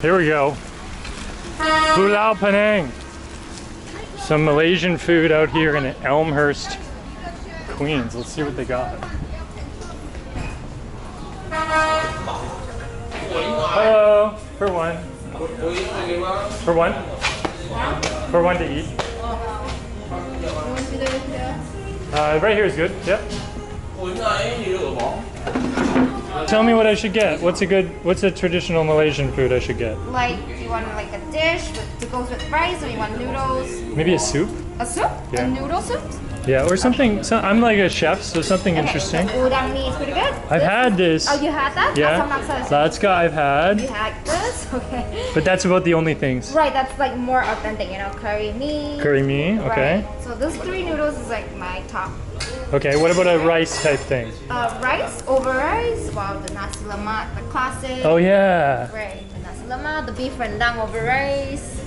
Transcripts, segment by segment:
Here we go. Pulau Pinang. Some Malaysian food out here in Elmhurst, Queens. Let's see what they got. Hello. For one. For one? For one to eat. Right here is good. Yep. Tell me what I should get. What's a traditional Malaysian food I should get? Like, do you want like a dish that goes with rice, or you want noodles? Maybe a soup? A soup? Yeah. A noodle soup? Yeah, or something. So I'm like a chef, so something interesting. Udang mee is pretty good. I've had this. Oh, you had that? Yeah. That's got I've had. You had this? Okay. But that's about the only things. Right, that's like more authentic, you know, curry mee. Curry mee, okay. Right. So those three noodles is like my top. Okay, what about a rice type thing? Rice, over rice, wow, the nasi lemak, the classic. Oh yeah. Right, the nasi lemak, the beef rendang over rice,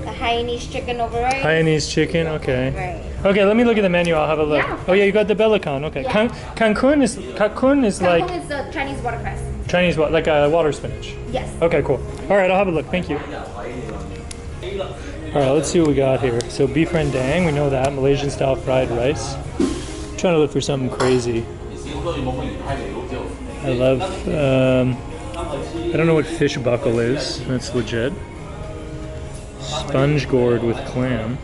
the hainanese chicken over rice. Hainanese chicken, okay. Right. Okay, let me look at the menu, I'll have a look. Yeah. Oh yeah, you got the Belacan, okay. Yeah. Kangkung is like... Kangkung is the Chinese watercress. Chinese what, like a water spinach? Yes. Okay, cool. Alright, I'll have a look, thank you. Alright, let's see what we got here. So beef rendang, we know that, Malaysian style fried rice. Trying to look for something crazy. I love, I don't know what fish buckle is. That's legit. Sponge gourd with clam.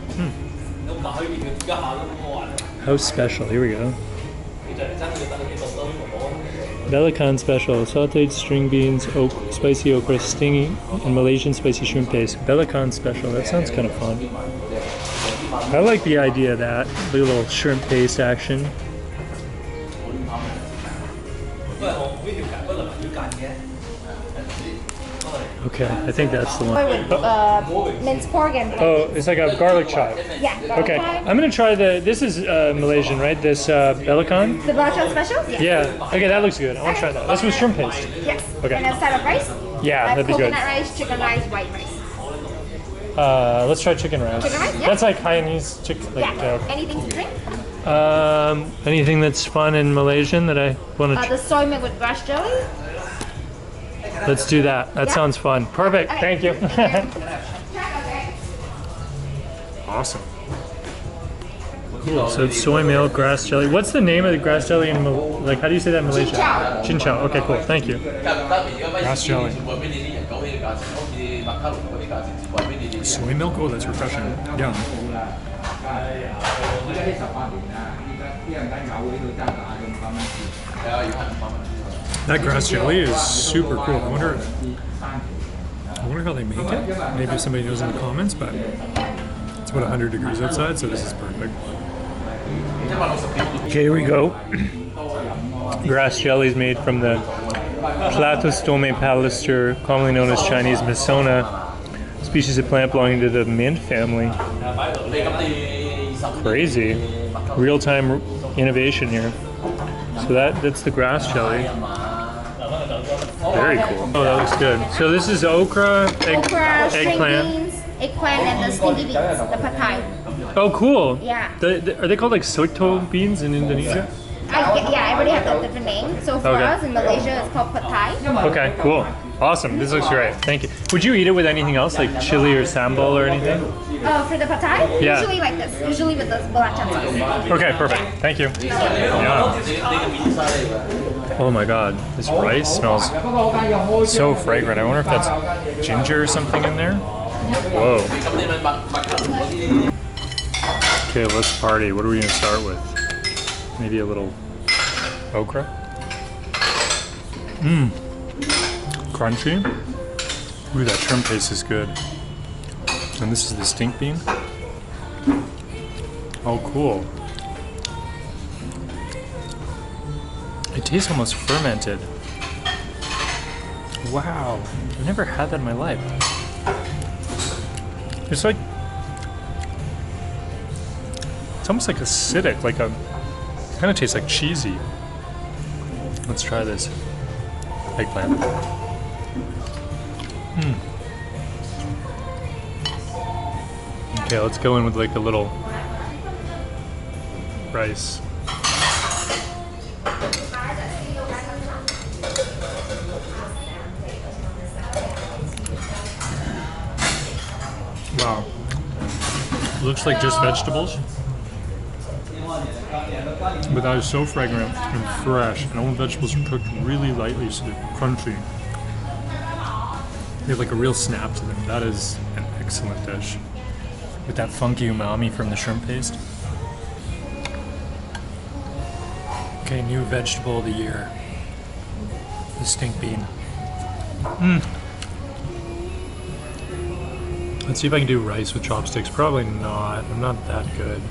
How special. Here we go. Belacan special. Sauteed string beans, spicy okra, stingy, and Malaysian spicy shrimp paste. Belacan special. That sounds kind of fun. I like the idea of that. The little shrimp paste action. Okay, I think that's the one. With minced pork and Oh, it's like a garlic chop. yeah. Okay, I'm gonna try this is Malaysian, right? This Belacan? The Belacan special? Yes. Yeah. Okay, that looks good. I want to try that. That's with shrimp paste. Yes. Okay. And a side of rice? Yeah, that'd be good. Coconut rice, chicken rice, white rice. Let's try chicken rice. Chicken rice? Yeah. That's like Hainanese chicken. Like, Yeah. Anything to drink? anything that's fun in Malaysian that I want to. The soy milk with grass jelly. Let's do that. That sounds fun. Perfect. Okay. Thank you. Okay. Awesome. Cool. So it's soy milk, grass jelly. What's the name of the grass jelly in like? How do you say that in Malaysia? Cincau. Cincau. Okay, cool. Thank you. Grass jelly. Soy milk. Oh, that's refreshing. Yum. That grass jelly is super cool. I wonder how they make it. Maybe if somebody knows in the comments, but it's about 100 degrees outside, so this is perfect. Okay, here we go. Grass jelly is made from the Platystome palister, commonly known as Chinese Misona, species of plant belonging to the mint family. Crazy. Real-time innovation here. So that's the grass jelly. Very cool. Oh, that looks good. So this is okra, Okra, string eggplant. beans, eggplant, and the stinky beans, the Petai. Oh, cool. Yeah. Are they called like soto beans in Indonesia? Yeah, everybody has a different name. So for Okay. us in Malaysia, it's called Petai. Okay, cool. Awesome. This looks great. Thank you. Would you eat it with anything else, like chili or sambal or anything? For the Petai, Yeah. usually like this. Usually with the belacan sauce. Okay, perfect. Thank you. Yeah. Oh my god, this rice smells so fragrant. I wonder if that's ginger or something in there. Whoa. Okay, let's party. What are we gonna start with? Maybe a little okra? Mmm. Crunchy. Ooh, that shrimp paste is good. And this is the stink bean. Oh, cool. It tastes almost fermented. Wow, I've never had that in my life. It's like, it's almost like acidic, like a, kind of tastes like cheesy. Let's try this. Eggplant. Okay, let's go in with like a little rice. Wow. Looks like just vegetables. But that is so fragrant and fresh, and all the vegetables are cooked really lightly so they're crunchy. They have like a real snap to them. That is an excellent dish. With that funky umami from the shrimp paste. Okay, new vegetable of the year. The stink bean. Let's see if I can do rice with chopsticks. Probably not. I'm not that good.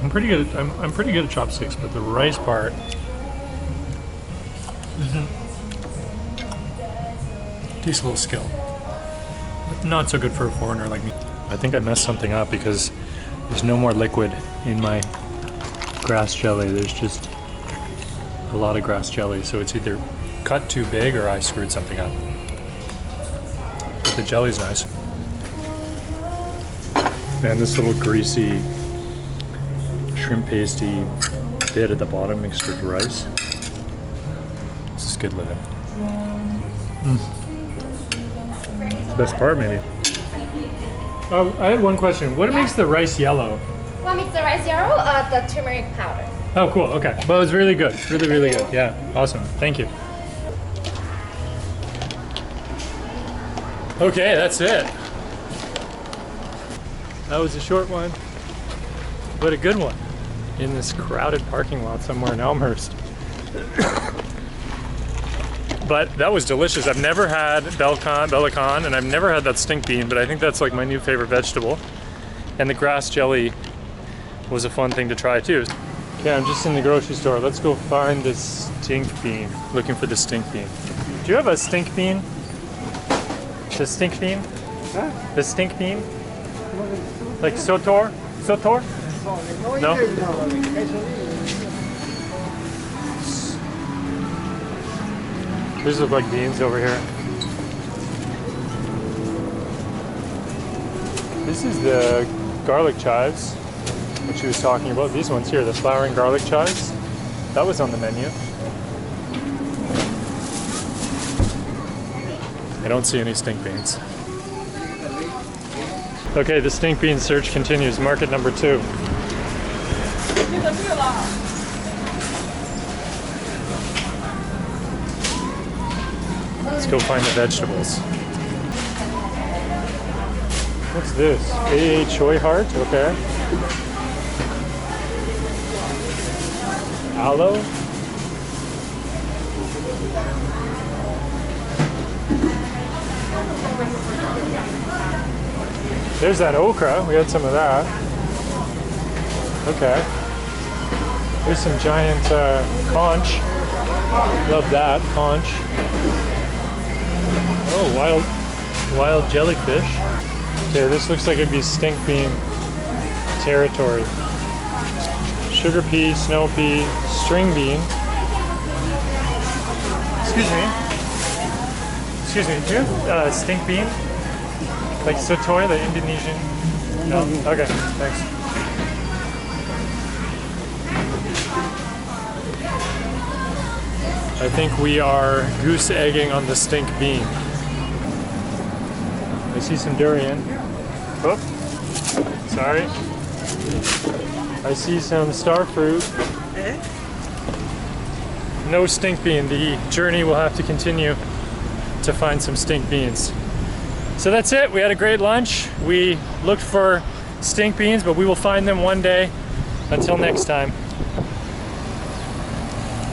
I'm pretty good. I'm pretty good at chopsticks, but the rice part takes a little skill. Not so good for a foreigner like me. I think I messed something up because there's no more liquid in my grass jelly. There's just a lot of grass jelly, so it's either cut too big or I screwed something up. But the jelly's nice. And this little greasy shrimp pasty bit at the bottom mixed with rice. This is good living. The best part, maybe. Oh, I had one question. What makes the rice yellow? What makes the rice yellow? The turmeric powder. Oh, cool. Okay. Well, it was really good. Really, really good. Yeah. Awesome. Thank you. Okay, that's it. That was a short one, but a good one in this crowded parking lot somewhere in Elmhurst. But that was delicious. I've never had Belacan, and I've never had that stink bean, but I think that's like my new favorite vegetable. And the grass jelly was a fun thing to try too. Okay, I'm just in the grocery store. Let's go find this stink bean. Looking for the stink bean. Do you have a stink bean? The stink bean? Huh? The stink bean? Like sotor? Sotor? No? These look like beans over here. This is the garlic chives, which she was talking about. These ones here, the flowering garlic chives. That was on the menu. I don't see any stink beans. Okay, the stink bean search continues. Market number 2. Let's go find the vegetables. What's this? A choy heart? Okay. Aloe? There's that okra. We had some of that. Okay. There's some giant conch. Love that, conch. Oh, wild jellyfish. Okay, this looks like it'd be stink bean territory. Sugar pea, snow pea, string bean. Excuse me. Excuse me, do you have stink bean? Like sotoy, the Indonesian? No? Okay, thanks. I think we are goose egging on the stink bean. I see some durian. Oh, sorry. I see some star fruit. No stink bean. The journey will have to continue to find some stink beans. So that's it. We had a great lunch. We looked for stink beans, but we will find them one day. Until next time.